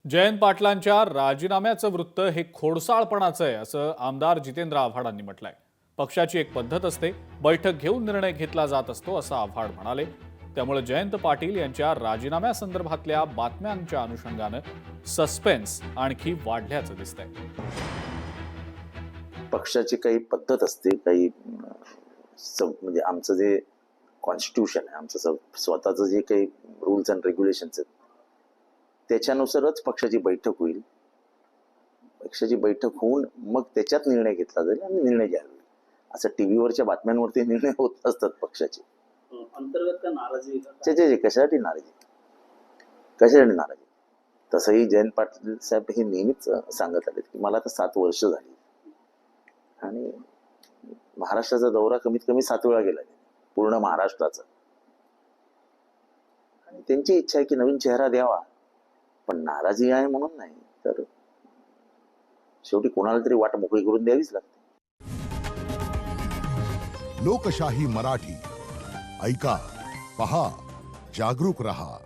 जयंत पाटलांच्या राजीनाम्याचं वृत्त हे खोडसाळपणाचं आहे असं आमदार जितेंद्र आव्हाडांनी म्हटलंय. पक्षाची एक पद्धत असते, बैठक घेऊन निर्णय घेतला जात असतो असं आव्हाड म्हणाले. त्यामुळे जयंत पाटील यांच्या राजीनाम्यासंदर्भातल्या बातम्यांच्या अनुषंगानं सस्पेन्स आणखी वाढल्याचं दिसतंय. पक्षाची काही पद्धत असते, काही म्हणजे आमचं जे कॉन्स्टिट्यूशन आहे, आमचं स्वतःचं जे काही रूल्स अँड रेग्युलेशन्स आहेत त्याच्यानुसारच पक्षाची बैठक होईल. पक्षाची बैठक होऊन मग त्याच्यात निर्णय घेतला जाईल आणि निर्णय घ्यावा. असं टीव्हीवरच्या बातम्यांवरती निर्णय होत असतात पक्षाचे. अंतर्गत का नाराजी? कशासाठी नाराजी? कशासाठी नाराजी? तसंही जयंत पाटील साहेब हे नेहमीच सांगत आले की मला आता 7 वर्ष झाली आणि महाराष्ट्राचा दौरा कमीत कमी 7 वेळा गेला, पूर्ण महाराष्ट्राचा. आणि त्यांची इच्छा आहे की नवीन चेहरा द्यावा, पण नाराजी आहे म्हणून नाही, तर शेवटी कोणाला तरी वाट मोकळी करून द्यावीच लागते. लोकशाही मराठी ऐका, पहा, जागरूक रहा.